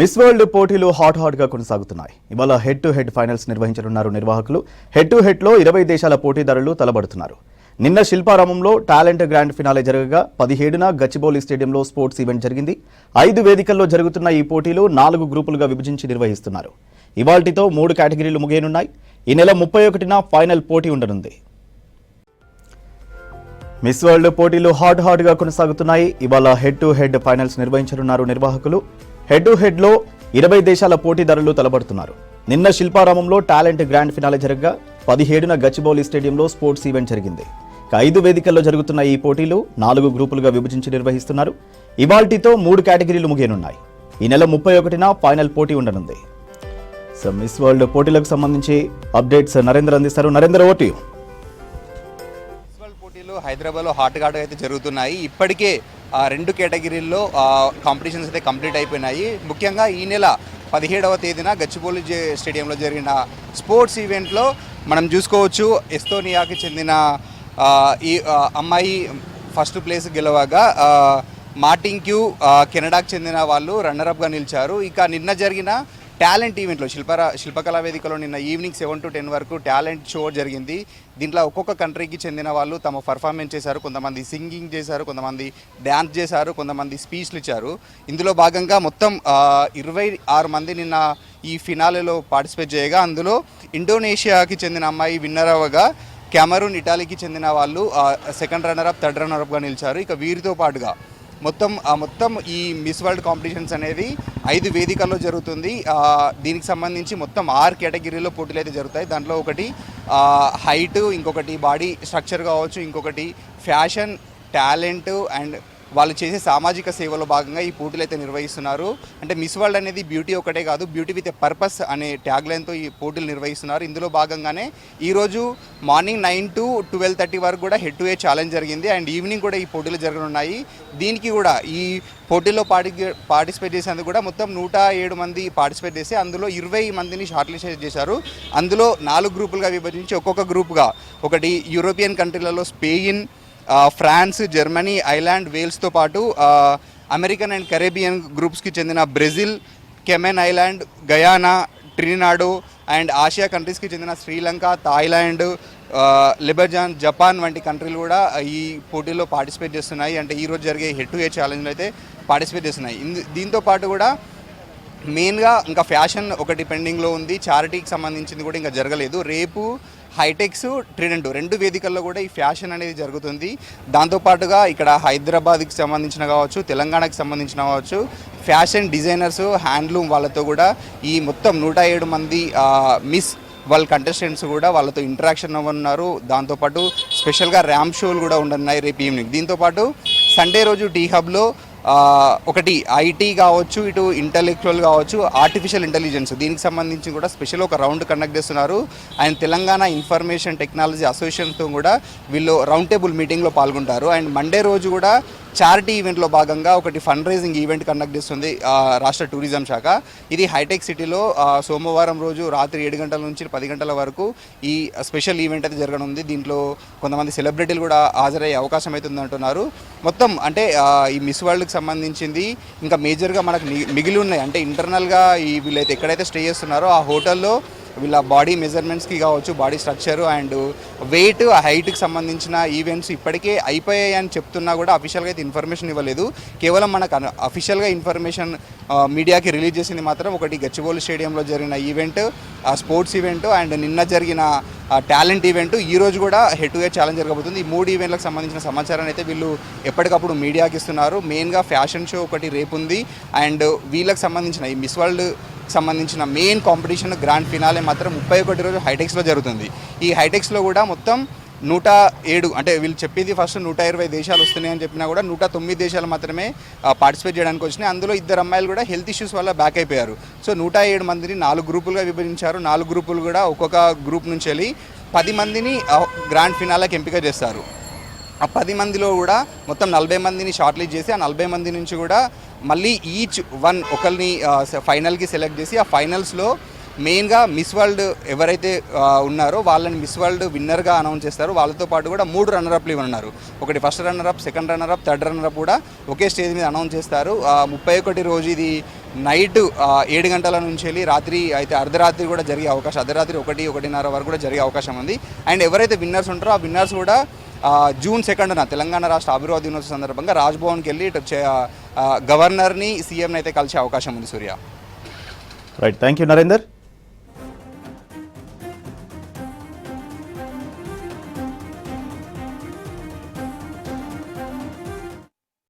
Miss world పోటీలు hot గా కొనసాగుతున్నాయి. ఇవాళ హెడ్ టు హెడ్ ఫైనల్స్ నిర్వహించనున్నారు నిర్వాహకులు. హెడ్ టు హెడ్ లో 20 దేశాల పోటీదారులు తలబడుతున్నారు. నిన్న శిల్పారామంలో టాలెంట్ గ్రాండ్ ఫినాలే జరగగా 17న గచ్చిబౌలి స్టేడియంలో స్పోర్ట్స్ ఈవెంట్ జరిగింది. 5 వేదికల్లో జరుగుతున్న ఈ పోటీలు 4 గ్రూపులుగా విభజించి నిర్వహిస్తున్నారు. ఇవాల్టితో 3 కేటగిరీలు ముగియనున్నాయి. ఈ నెల 31న ఫైనల్ పోటీ ఉండనుంది. మిస్ వరల్డ్ పోటీలు హాట్ గా కొనసాగుతున్నాయి. ఇవాళ హెడ్ టు హెడ్ ఫైనల్స్ నిర్వహించనున్నారు నిర్వాహకులు. హెడ్ టు హెడ్ లో 20 దేశాల పోటీదారులు తలబడుతున్నారు. నిన్న శిల్పారామంలో టాలెంట్ గ్రాండ్ ఫినాలే జరగగా 17న గచ్చిబౌలి స్టేడియంలో స్పోర్ట్స్ ఈవెంట్ జరిగింది. 5 వేదికల్లో జరుగుతున్న ఈ పోటీలు 4 గ్రూపులుగా విభజించి నిర్వహిస్తున్నారు. ఇవాల్టితో 3 కేటగిరీలు ముగియనున్నాయి. ఈ నెల 31న ఫైనల్ పోటీ ఉండనుంది. సో మిస్ వరల్డ్ పోటీలకు సంబంధించి అప్డేట్స్ నరేంద్ర అందిస్తారు. నరేంద్ర, ఓటు పోటీలు హైదరాబాద్లో హాట్గా అయితే జరుగుతున్నాయి. ఇప్పటికే 2 కేటగిరీల్లో కాంపిటీషన్స్ అయితే కంప్లీట్ అయిపోయినాయి. ముఖ్యంగా ఈ నెల 17వ తేదీన గచ్చిబౌలి స్టేడియంలో జరిగిన స్పోర్ట్స్ ఈవెంట్లో మనం చూసుకోవచ్చు, ఎస్తోనియాకి చెందిన ఈ అమ్మాయి ఫస్ట్ ప్లేస్ గెలవగా మార్టిన్ క్యూ కెనడాకు చెందిన వాళ్ళు రన్నరప్గా నిలిచారు. ఇక నిన్న జరిగిన టాలెంట్ ఈవెంట్లో శిల్పకళా వేదికలో నిన్న ఈవినింగ్ 7 to 10 వరకు టాలెంట్ షో జరిగింది. దీంట్లో ఒక్కొక్క కంట్రీకి చెందిన వాళ్ళు తమ పర్ఫార్మెన్స్ చేశారు. కొంతమంది సింగింగ్ చేశారు, కొంతమంది డ్యాన్స్ చేశారు, కొంతమంది స్పీచ్లు ఇచ్చారు. ఇందులో భాగంగా మొత్తం 26 మంది నిన్న ఈ ఫినాలేలో పార్టిసిపేట్ చేయగా అందులో ఇండోనేషియాకి చెందిన అమ్మాయి విన్నర్ అవ్వగా కెమెరూన్, ఇటాలీకి చెందిన వాళ్ళు సెకండ్ రన్నరప్, థర్డ్ రన్నరప్గా నిలిచారు. ఇక వీరితో పాటుగా మొత్తం ఈ మిస్ వరల్డ్ కాంపిటీషన్స్ అనేది 5 వేదికల్లో జరుగుతుంది. దీనికి సంబంధించి మొత్తం 6 కేటగిరీలో పోటీలు అయితే జరుగుతాయి. దాంట్లో ఒకటి హైట్, ఇంకొకటి బాడీ స్ట్రక్చర్ కావచ్చు, ఇంకొకటి ఫ్యాషన్, టాలెంట్ అండ్ వాళ్ళు చేసే సామాజిక సేవలో భాగంగా ఈ పోటీలు అయితే నిర్వహిస్తున్నారు. అంటే మిస్ వరల్డ్ అనేది బ్యూటీ ఒకటే కాదు, బ్యూటీ విత్ ఎ పర్పస్ అనే ట్యాగ్లైన్తో ఈ పోటీలు నిర్వహిస్తున్నారు. ఇందులో భాగంగానే ఈరోజు మార్నింగ్ 9 to 12:30 వరకు కూడా హెడ్ టు హెడ్ ఛాలెంజ్ జరిగింది. అండ్ ఈవినింగ్ కూడా ఈ పోటీలు జరగనున్నాయి. దీనికి కూడా ఈ పోటీల్లో పార్టిసిపేట్ చేసేందుకు కూడా మొత్తం 107 మంది పార్టిసిపేట్ చేసి అందులో 20 మందిని షార్ట్ లిస్ట్ చేశారు. అందులో 4 గ్రూపులుగా విభజించి ఒక్కొక్క గ్రూప్గా ఒకటి యూరోపియన్ కంట్రీలలో స్పెయిన్, ఫ్రాన్స్, జర్మనీ, ఐర్లాండ్, వేల్స్తో పాటు అమెరికన్ అండ్ కరేబియన్ గ్రూప్స్కి చెందిన Brazil, Cayman Island, Guyana, Trinidad and Asia కంట్రీస్కి చెందిన శ్రీలంక, థాయిలాండ్, లెబనాన్, జపాన్ వంటి కంట్రీలు కూడా ఈ పోటీలో పార్టిసిపేట్ చేస్తున్నాయి. అంటే ఈరోజు జరిగే హెడ్ టు హెడ్ ఛాలెంజ్లో అయితే పార్టిసిపేట్ చేస్తున్నాయి. దీంతో పాటు కూడా మెయిన్గా ఇంకా ఫ్యాషన్ ఒకటి పెండింగ్లో ఉంది. చారిటీకి సంబంధించింది కూడా ఇంకా జరగలేదు. రేపు హైటెక్స్, ట్రిడెంట్ 2 వేదికల్లో కూడా ఈ ఫ్యాషన్ అనేది జరుగుతుంది. దాంతోపాటుగా ఇక్కడ హైదరాబాద్కి సంబంధించిన కావచ్చు, తెలంగాణకి సంబంధించిన కావచ్చు, ఫ్యాషన్ డిజైనర్స్, హ్యాండ్లూమ్ వాళ్ళతో కూడా ఈ మొత్తం 107 మంది మిస్ వాళ్ళ కంటెస్టెంట్స్ కూడా వాళ్ళతో ఇంటరాక్షన్ అవ్వనున్నారు. దాంతోపాటు స్పెషల్గా ర్యాంప్ షోలు కూడా ఉండనున్నాయి రేపు ఈవినింగ్. దీంతోపాటు సండే రోజు టీ హబ్లో ఒకటి ఐటీ కావచ్చు, ఇటు ఇంటలెక్చువల్ కావచ్చు, ఆర్టిఫిషియల్ ఇంటెలిజెన్స్ దీనికి సంబంధించి కూడా స్పెషల్ ఒక రౌండ్ కండక్ట్ చేస్తున్నారు. అండ్ తెలంగాణ ఇన్ఫర్మేషన్ టెక్నాలజీ అసోసియేషన్తో కూడా వీళ్ళు రౌండ్ టేబుల్ మీటింగ్లో పాల్గొంటారు. అండ్ మండే రోజు కూడా చారిటీ ఈవెంట్లో భాగంగా ఒకటి ఫండ్ రైజింగ్ ఈవెంట్ కండక్ట్ చేస్తుంది రాష్ట్ర టూరిజం శాఖ. ఇది హైటెక్ సిటీలో సోమవారం రోజు రాత్రి 7 గంటల నుంచి 10 గంటల వరకు ఈ స్పెషల్ ఈవెంట్ అయితే జరగనుంది. దీంట్లో కొంతమంది సెలబ్రిటీలు కూడా హాజరయ్యే అవకాశం అవుతుంది అంటున్నారు. మొత్తం అంటే ఈ మిస్ వరల్డ్కి సంబంధించింది ఇంకా మేజర్గా మనకు మిగిలి ఉన్నాయి. అంటే ఇంటర్నల్గా ఈ వీళ్ళైతే ఎక్కడైతే స్టే చేస్తున్నారో ఆ హోటల్లో వీళ్ళ బాడీ మెజర్మెంట్స్కి కావచ్చు, బాడీ స్ట్రక్చరు అండ్ వెయిట్, హైట్కి సంబంధించిన ఈవెంట్స్ ఇప్పటికే అయిపోయాయి అని చెప్తున్నా కూడా అఫీషియల్గా అయితే ఇన్ఫర్మేషన్ ఇవ్వలేదు. కేవలం మనకు అఫీషియల్గా ఇన్ఫర్మేషన్ మీడియాకి రిలీజ్ చేసింది మాత్రం ఒకటి గచ్చిబౌలి స్టేడియంలో జరిగిన ఈవెంట్, స్పోర్ట్స్ ఈవెంట్ అండ్ నిన్న జరిగిన టాలెంట్ ఈవెంట్. ఈరోజు కూడా హెడ్ టు హెడ్ ఛాలెంజ్ జరగబోతుంది. ఈ 3 ఈవెంట్లకు సంబంధించిన సమాచారాన్ని అయితే వీళ్ళు ఎప్పటికప్పుడు మీడియాకి ఇస్తున్నారు. మెయిన్గా ఫ్యాషన్ షో ఒకటి రేపు ఉంది. అండ్ వీళ్ళకి సంబంధించిన ఈ మిస్ వరల్డ్ సంబంధించిన మెయిన్ కాంపిటీషన్ గ్రాండ్ ఫినాలే మాత్రం 31 రోజు హైటెక్స్లో జరుగుతుంది. ఈ హైటెక్స్లో కూడా మొత్తం 107 అంటే వీళ్ళు చెప్పింది ఫస్ట్ 120 దేశాలు వస్తున్నాయని చెప్పినా కూడా 109 దేశాలు మాత్రమే పార్టిసిపేట్ చేయడానికి వచ్చినాయి. అందులో 2 అమ్మాయిలు కూడా హెల్త్ ఇష్యూస్ వల్ల బ్యాక్ అయిపోయారు. సో 107 మందిని 4 గ్రూపులుగా విభజించారు. 4 గ్రూపులు కూడా ఒక్కొక్క గ్రూప్ నుంచి వెళ్ళి 10 మందిని గ్రాండ్ ఫినాలకు ఎంపిక చేస్తారు. ఆ 10 మందిలో కూడా మొత్తం 40 మందిని షార్ట్ లిస్ట్ చేసి ఆ 40 మంది నుంచి కూడా మళ్ళీ ఈచ్ వన్ ఒకరిని ఫైనల్కి సెలెక్ట్ చేసి ఆ ఫైనల్స్లో మెయిన్గా మిస్ వరల్డ్ ఎవరైతే ఉన్నారో వాళ్ళని మిస్ వరల్డ్ విన్నర్గా అనౌన్స్ చేస్తారు. వాళ్ళతో పాటు కూడా 3 రన్నరప్లు ఇవ్వనున్నారు. ఒకటి first runner-up, second runner-up, third runner-up కూడా ఒకే స్టేజ్ మీద అనౌన్స్ చేస్తారు. 31 రోజు ఇది నైట్ 7 గంటల నుంచి వెళ్ళి రాత్రి అయితే అర్ధరాత్రి కూడా జరిగే అవకాశం, అర్ధరాత్రి 1-1:30 వరకు కూడా జరిగే అవకాశం ఉంది. అండ్ ఎవరైతే విన్నర్స్ ఉంటారో ఆ విన్నర్స్ కూడా జూన్ 2న తెలంగాణ రాష్ట్ర ఆవిర్భావ దినోత్సవం సందర్భంగా రాజ్భవన్కి వెళ్ళి గవర్నర్ని, సీఎంని అయితే కలిసే అవకాశం ఉంది. Surya. Right, thank you Narender.